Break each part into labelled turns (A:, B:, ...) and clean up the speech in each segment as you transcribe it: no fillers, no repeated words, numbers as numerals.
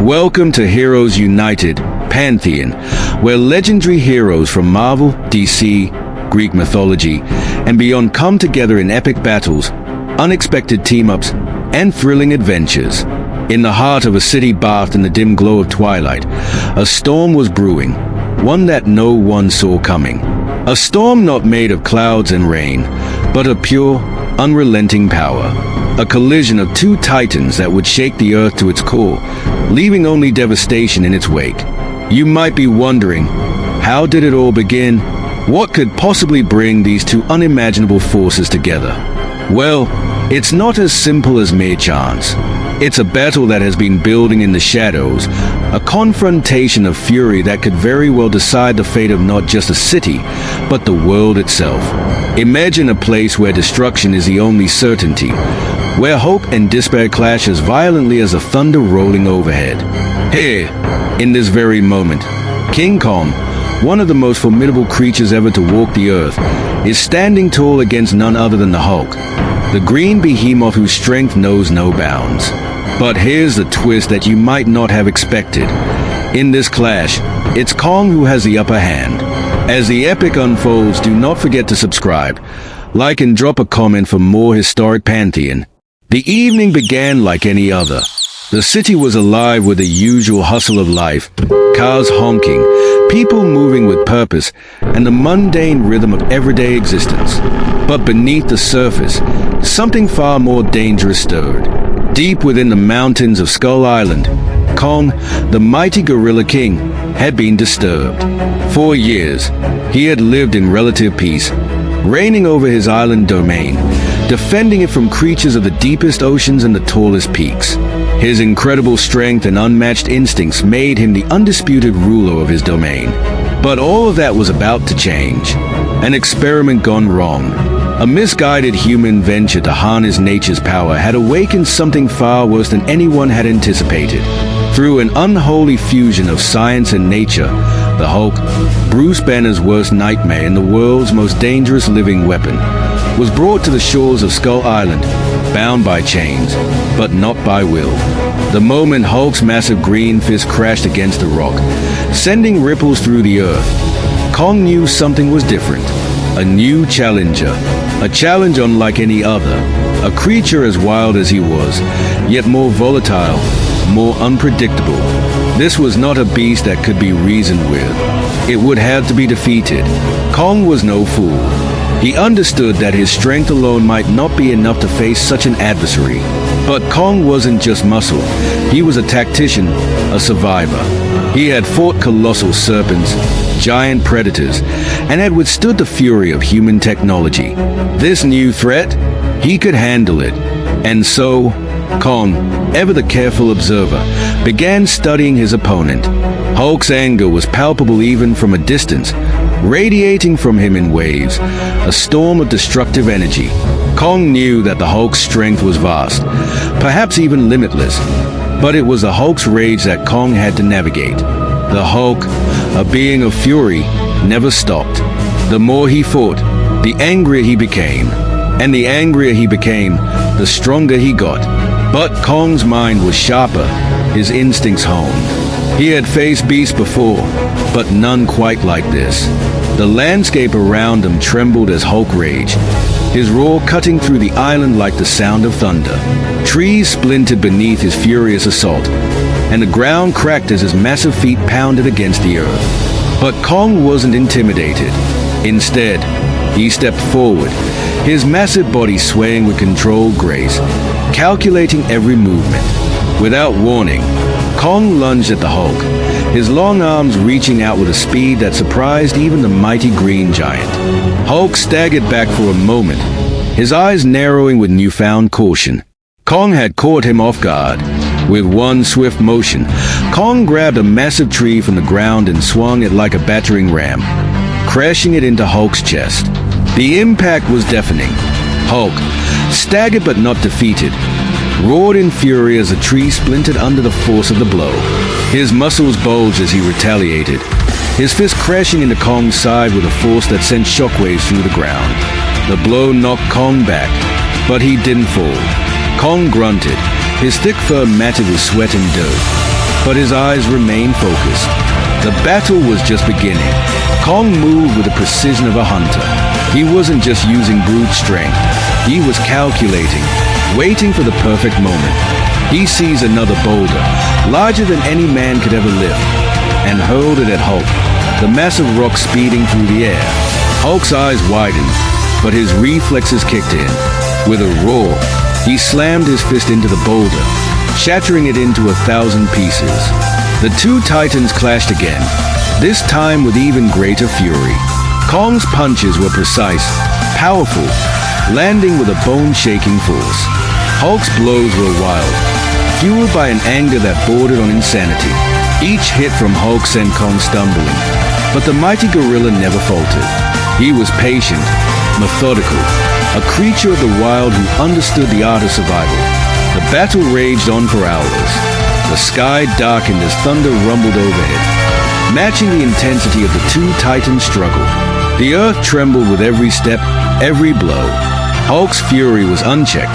A: Welcome to Heroes United, Pantheon, where legendary heroes from Marvel, DC, Greek mythology, and beyond come together in epic battles, unexpected team-ups, and thrilling adventures. In the heart of a city bathed in the dim glow of twilight, a storm was brewing, one that no one saw coming. A storm not made of clouds and rain, but of pure, unrelenting power. A collision of two titans that would shake the earth to its core, leaving only devastation in its wake. You might be wondering, how did it all begin? What could possibly bring these two unimaginable forces together? Well, it's not as simple as mere chance. It's a battle that has been building in the shadows, a confrontation of fury that could very well decide the fate of not just a city, but the world itself. Imagine a place where destruction is the only certainty, where hope and despair clash as violently as the thunder rolling overhead. Here, in this very moment, King Kong, one of the most formidable creatures ever to walk the earth, is standing tall against none other than the Hulk, the green behemoth whose strength knows no bounds. But here's the twist that you might not have expected. In this clash, it's Kong who has the upper hand. As the epic unfolds, do not forget to subscribe, like and drop a comment for more historic Pantheon. The evening began like any other. The city was alive with the usual hustle of life, cars honking, people moving with purpose, and the mundane rhythm of everyday existence. But beneath the surface, something far more dangerous stirred. Deep within the mountains of Skull Island, Kong, the mighty gorilla king, had been disturbed. For years, he had lived in relative peace, reigning over his island domain, defending it from creatures of the deepest oceans and the tallest peaks. His incredible strength and unmatched instincts made him the undisputed ruler of his domain. But all of that was about to change. An experiment gone wrong. A misguided human venture to harness nature's power had awakened something far worse than anyone had anticipated. Through an unholy fusion of science and nature, the Hulk, Bruce Banner's worst nightmare and the world's most dangerous living weapon, was brought to the shores of Skull Island, bound by chains, but not by will. The moment Hulk's massive green fist crashed against the rock, sending ripples through the earth, Kong knew something was different. A new challenger, a challenge unlike any other, a creature as wild as he was, yet more volatile, more unpredictable. This was not a beast that could be reasoned with. It would have to be defeated. Kong was no fool. He understood that his strength alone might not be enough to face such an adversary. But Kong wasn't just muscle. He was a tactician, a survivor. He had fought colossal serpents, giant predators, and had withstood the fury of human technology. This new threat, he could handle it. And so, Kong, ever the careful observer, began studying his opponent. Hulk's anger was palpable even from a distance, radiating from him in waves, a storm of destructive energy. Kong knew that the Hulk's strength was vast, perhaps even limitless, but it was the Hulk's rage that Kong had to navigate. The Hulk, a being of fury, never stopped. The more he fought, the angrier he became, and the angrier he became, the stronger he got. But Kong's mind was sharper, his instincts honed. He had faced beasts before, but none quite like this. The landscape around him trembled as Hulk raged, his roar cutting through the island like the sound of thunder. Trees splintered beneath his furious assault, and the ground cracked as his massive feet pounded against the earth. But Kong wasn't intimidated. Instead, he stepped forward, his massive body swaying with controlled grace, calculating every movement. Without warning, Kong lunged at the Hulk, his long arms reaching out with a speed that surprised even the mighty green giant. Hulk staggered back for a moment, his eyes narrowing with newfound caution. Kong had caught him off guard. With one swift motion, Kong grabbed a massive tree from the ground and swung it like a battering ram, crashing it into Hulk's chest. The impact was deafening. Hulk, staggered but not defeated, roared in fury as the tree splintered under the force of the blow. His muscles bulged as he retaliated, his fist crashing into Kong's side with a force that sent shockwaves through the ground. The blow knocked Kong back, but he didn't fall. Kong grunted, his thick fur matted with sweat and dirt. but his eyes remained focused. The battle was just beginning. Kong moved with the precision of a hunter. He wasn't just using brute strength. He was calculating, waiting for the perfect moment. He seized another boulder, larger than any man could ever lift, and hurled it at Hulk, the massive rock speeding through the air. Hulk's eyes widened, but his reflexes kicked in. With a roar, he slammed his fist into the boulder, shattering it into 1,000 pieces. The two titans clashed again, this time with even greater fury. Kong's punches were precise, powerful, landing with a bone-shaking force. Hulk's blows were wild, fueled by an anger that bordered on insanity. Each hit from Hulk sent Kong stumbling, but the mighty gorilla never faltered. He was patient, methodical, a creature of the wild who understood the art of survival. The battle raged on for hours. The sky darkened as thunder rumbled overhead, matching the intensity of the two titans' struggle. The earth trembled with every step, every blow. Hulk's fury was unchecked,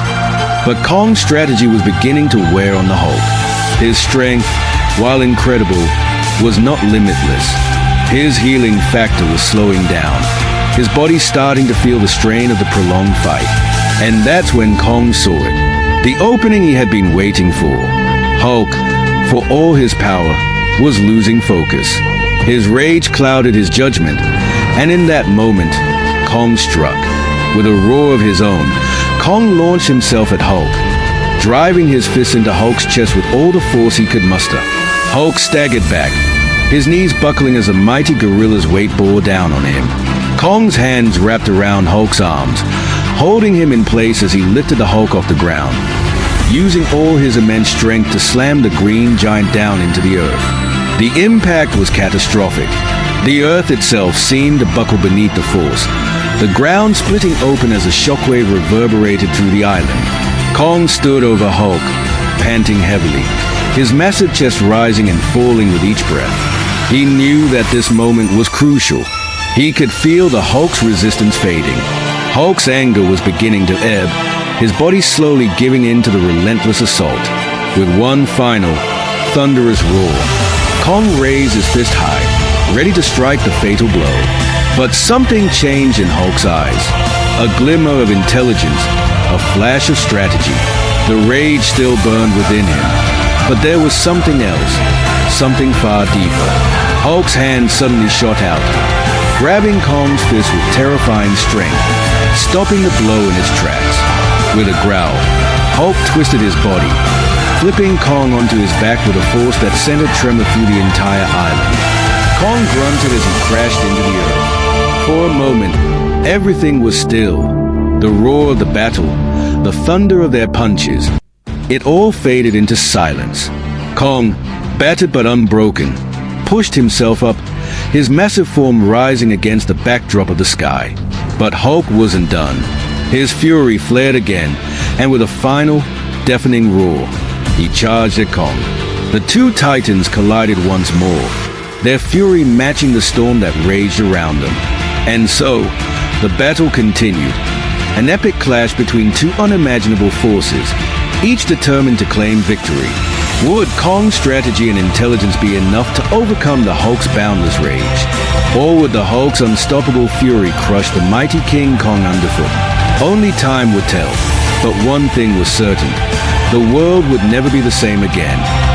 A: but Kong's strategy was beginning to wear on the Hulk. His strength, while incredible, was not limitless. His healing factor was slowing down, his body starting to feel the strain of the prolonged fight. And that's when Kong saw it. The opening he had been waiting for. Hulk, for all his power, was losing focus. His rage clouded his judgment, and in that moment, Kong struck. With a roar of his own, Kong launched himself at Hulk, driving his fist into Hulk's chest with all the force he could muster. Hulk staggered back, his knees buckling as a mighty gorilla's weight bore down on him. Kong's hands wrapped around Hulk's arms, holding him in place as he lifted the Hulk off the ground, using all his immense strength to slam the green giant down into the earth. The impact was catastrophic. The earth itself seemed to buckle beneath the force, the ground splitting open as a shockwave reverberated through the island. Kong stood over Hulk, panting heavily, his massive chest rising and falling with each breath. He knew that this moment was crucial. He could feel the Hulk's resistance fading. Hulk's anger was beginning to ebb, his body slowly giving in to the relentless assault. With one final, thunderous roar, Kong raised his fist high, ready to strike the fatal blow. But something changed in Hulk's eyes. A glimmer of intelligence, a flash of strategy. The rage still burned within him, but there was something else, something far deeper. Hulk's hand suddenly shot out, grabbing Kong's fist with terrifying strength, stopping the blow in its tracks. With a growl, Hulk twisted his body, flipping Kong onto his back with a force that sent a tremor through the entire island. Kong grunted as he crashed into the earth. For a moment, everything was still. The roar of the battle, the thunder of their punches, it all faded into silence. Kong, battered but unbroken, pushed himself up, his massive form rising against the backdrop of the sky. But Hulk wasn't done. His fury flared again, and with a final, deafening roar, he charged at Kong. The two titans collided once more, their fury matching the storm that raged around them. And so, the battle continued, an epic clash between two unimaginable forces, each determined to claim victory. Would Kong's strategy and intelligence be enough to overcome the Hulk's boundless rage? Or would the Hulk's unstoppable fury crush the mighty King Kong underfoot? Only time would tell, but one thing was certain, the world would never be the same again.